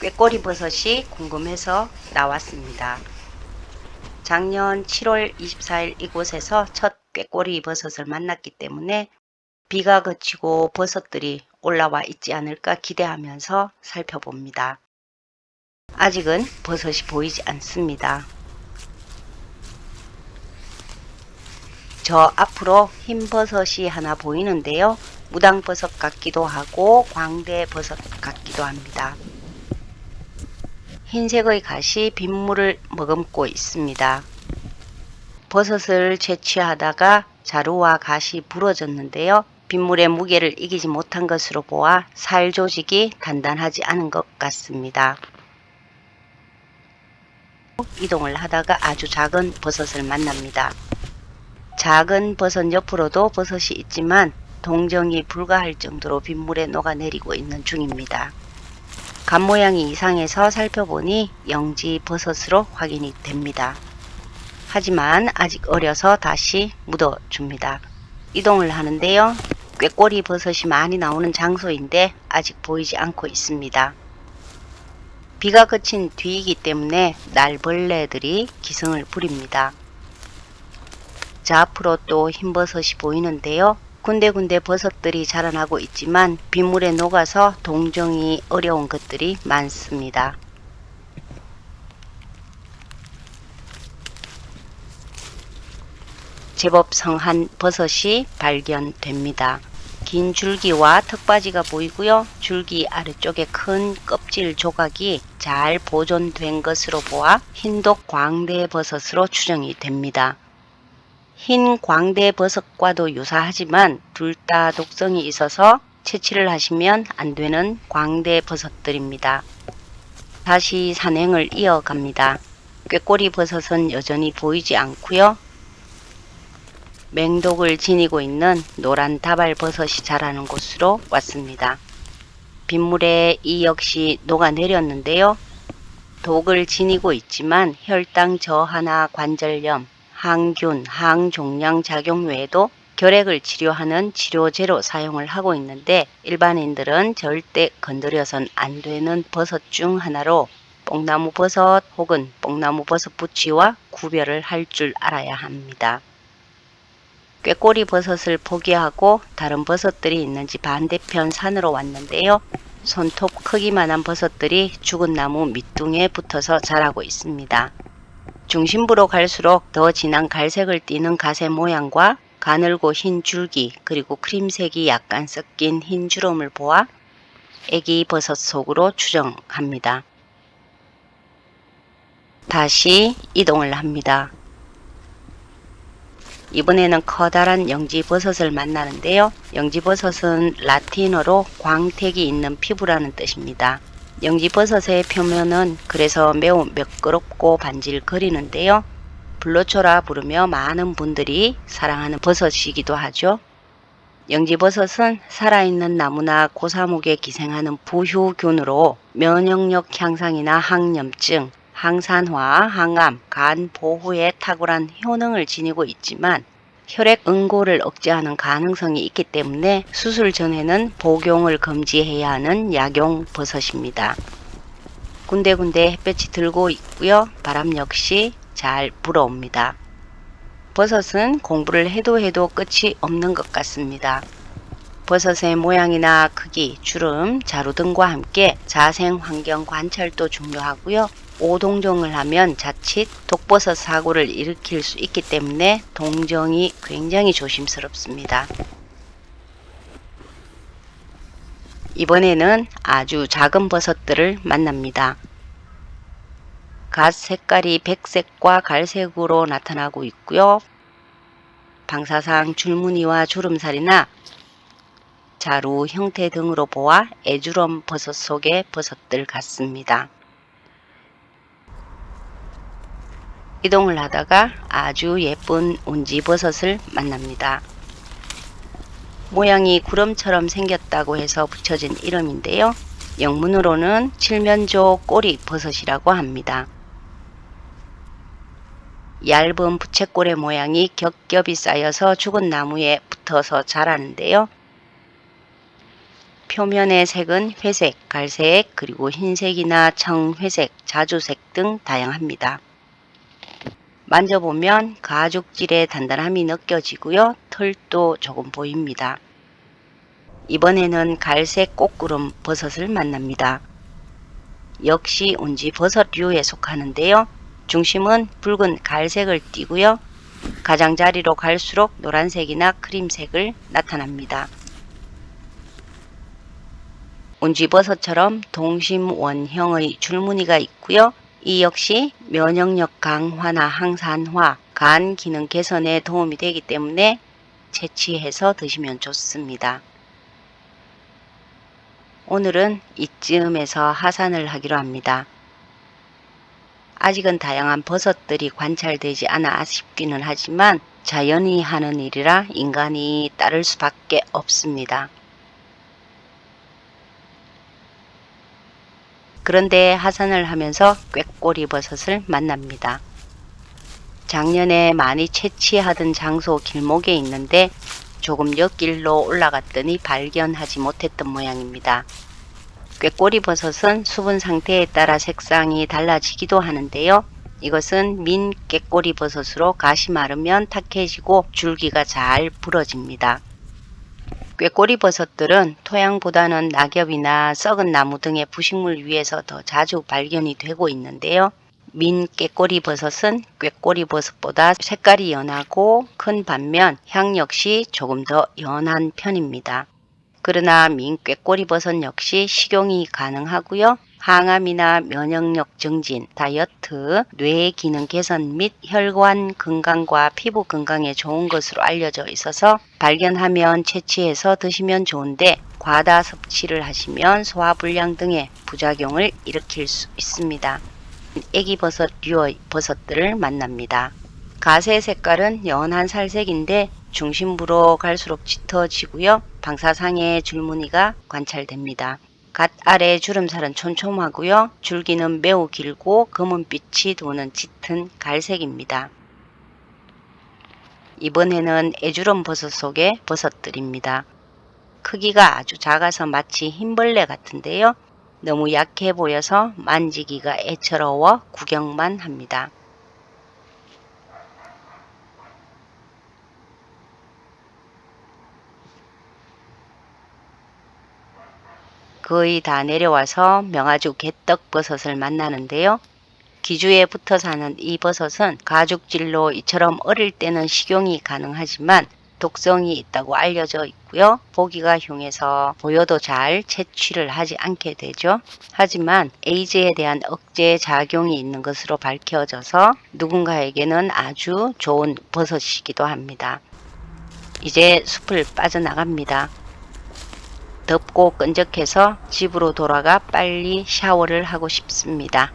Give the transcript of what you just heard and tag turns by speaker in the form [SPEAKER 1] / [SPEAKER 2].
[SPEAKER 1] 꾀꼬리 버섯이 궁금해서 나왔습니다. 작년 7월 24일 이곳에서 첫 꾀꼬리 버섯을 만났기 때문에 비가 그치고 버섯들이 올라와 있지 않을까 기대하면서 살펴봅니다. 아직은 버섯이 보이지 않습니다. 저 앞으로 흰 버섯이 하나 보이는데요. 무당버섯 같기도 하고 광대버섯 같기도 합니다. 흰색의 가시 빗물을 머금고 있습니다. 버섯을 채취하다가 자루와 가시 부러졌는데요. 빗물의 무게를 이기지 못한 것으로 보아 살 조직이 단단하지 않은 것 같습니다. 이동을 하다가 아주 작은 버섯을 만납니다. 작은 버섯 옆으로도 버섯이 있지만 동정이 불가할 정도로 빗물에 녹아내리고 있는 중입니다. 갓모양이 이상해서 살펴보니 영지 버섯으로 확인이 됩니다. 하지만 아직 어려서 다시 묻어줍니다. 이동을 하는데요. 꾀꼬리 버섯이 많이 나오는 장소인데 아직 보이지 않고 있습니다. 비가 그친 뒤이기 때문에 날벌레들이 기승을 부립니다. 저 앞으로 또 흰버섯이 보이는데요. 군데군데 버섯들이 자라나고 있지만 빗물에 녹아서 동정이 어려운 것들이 많습니다. 제법 성한 버섯이 발견됩니다. 긴 줄기와 턱받이가 보이고요. 줄기 아래쪽에 큰 껍질 조각이 잘 보존된 것으로 보아 흰독 광대버섯으로 추정이 됩니다. 흰 광대버섯과도 유사하지만 둘 다 독성이 있어서 채취를 하시면 안 되는 광대버섯들입니다. 다시 산행을 이어갑니다. 꾀꼬리 버섯은 여전히 보이지 않고요. 맹독을 지니고 있는 노란 다발버섯이 자라는 곳으로 왔습니다. 빗물에 이 역시 녹아내렸는데요. 독을 지니고 있지만 혈당 저하나 관절염, 항균, 항종양 작용 외에도 결핵을 치료하는 치료제로 사용을 하고 있는데 일반인들은 절대 건드려선 안 되는 버섯 중 하나로 뽕나무 버섯 혹은 뽕나무 버섯 부치와 구별을 할 줄 알아야 합니다. 꾀꼬리 버섯을 포기하고 다른 버섯들이 있는지 반대편 산으로 왔는데요. 손톱 크기만한 버섯들이 죽은 나무 밑둥에 붙어서 자라고 있습니다. 중심부로 갈수록 더 진한 갈색을 띠는 가세 모양과 가늘고 흰 줄기 그리고 크림색이 약간 섞인 흰 주름을 보아 애기 버섯 속으로 추정합니다. 다시 이동을 합니다. 이번에는 커다란 영지버섯을 만나는데요. 영지버섯은 라틴어로 광택이 있는 피부라는 뜻입니다. 영지버섯의 표면은 그래서 매우 매끄럽고 반질거리는데요. 불로초라 부르며 많은 분들이 사랑하는 버섯이기도 하죠. 영지버섯은 살아있는 나무나 고사목에 기생하는 부효균으로 면역력 향상이나 항염증, 항산화, 항암, 간 보호에 탁월한 효능을 지니고 있지만 혈액 응고를 억제하는 가능성이 있기 때문에 수술 전에는 복용을 금지해야 하는 약용 버섯입니다. 군데군데 햇볕이 들고 있고요. 바람 역시 잘 불어옵니다. 버섯은 공부를 해도 끝이 없는 것 같습니다. 버섯의 모양이나 크기, 주름, 자루 등과 함께 자생 환경 관찰도 중요하고요. 오동정을 하면 자칫 독버섯 사고를 일으킬 수 있기 때문에 동정이 굉장히 조심스럽습니다. 이번에는 아주 작은 버섯들을 만납니다. 갓 색깔이 백색과 갈색으로 나타나고 있고요. 방사상 줄무늬와 주름살이나 자루 형태 등으로 보아 애주름 버섯 속의 버섯들 같습니다. 이동을 하다가 아주 예쁜 운지버섯을 만납니다. 모양이 구름처럼 생겼다고 해서 붙여진 이름인데요. 영문으로는 칠면조 꼬리 버섯이라고 합니다. 얇은 부채꼴의 모양이 겹겹이 쌓여서 죽은 나무에 붙어서 자라는데요. 표면의 색은 회색, 갈색, 그리고 흰색이나 청회색, 자주색 등 다양합니다. 만져보면 가죽질의 단단함이 느껴지고요. 털도 조금 보입니다. 이번에는 갈색 꽃구름 버섯을 만납니다. 역시 운지 버섯류에 속하는데요. 중심은 붉은 갈색을 띠고요. 가장자리로 갈수록 노란색이나 크림색을 나타납니다. 운지버섯처럼 동심원형의 줄무늬가 있고요. 이 역시 면역력 강화나 항산화, 간 기능 개선에 도움이 되기 때문에 채취해서 드시면 좋습니다. 오늘은 이쯤에서 하산을 하기로 합니다. 아직은 다양한 버섯들이 관찰되지 않아 아쉽기는 하지만 자연이 하는 일이라 인간이 따를 수밖에 없습니다. 그런데 하산을 하면서 꾀꼬리 버섯을 만납니다. 작년에 많이 채취하던 장소 길목에 있는데 조금 옆길로 올라갔더니 발견하지 못했던 모양입니다. 꾀꼬리 버섯은 수분 상태에 따라 색상이 달라지기도 하는데요. 이것은 민 꾀꼬리 버섯으로 가시 마르면 탁해지고 줄기가 잘 부러집니다. 꾀꼬리 버섯들은 토양보다는 낙엽이나 썩은 나무 등의 부식물 위에서 더 자주 발견이 되고 있는데요. 민 꾀꼬리 버섯은 꾀꼬리 버섯보다 색깔이 연하고 큰 반면 향 역시 조금 더 연한 편입니다. 그러나 민 꾀꼬리 버섯 역시 식용이 가능하고요. 항암이나 면역력 증진, 다이어트, 뇌 기능 개선 및 혈관 건강과 피부 건강에 좋은 것으로 알려져 있어서 발견하면 채취해서 드시면 좋은데 과다 섭취를 하시면 소화불량 등의 부작용을 일으킬 수 있습니다. 애기버섯류의 버섯들을 만납니다. 가세 색깔은 연한 살색인데 중심부로 갈수록 짙어지고요. 방사상의 줄무늬가 관찰됩니다. 갓 아래 주름살은 촘촘하고요. 줄기는 매우 길고 검은빛이 도는 짙은 갈색입니다. 이번에는 애주름 버섯 속의 버섯들입니다. 크기가 아주 작아서 마치 흰벌레 같은데요. 너무 약해 보여서 만지기가 애처로워 구경만 합니다. 거의 다 내려와서 명아주 개떡버섯을 만나는데요. 기주에 붙어 사는 이 버섯은 가죽질로 이처럼 어릴 때는 식용이 가능하지만 독성이 있다고 알려져 있고요. 보기가 흉해서 보여도 잘 채취를 하지 않게 되죠. 하지만 에이즈에 대한 억제 작용이 있는 것으로 밝혀져서 누군가에게는 아주 좋은 버섯이기도 합니다. 이제 숲을 빠져나갑니다. 덥고 끈적해서 집으로 돌아가 빨리 샤워를 하고 싶습니다.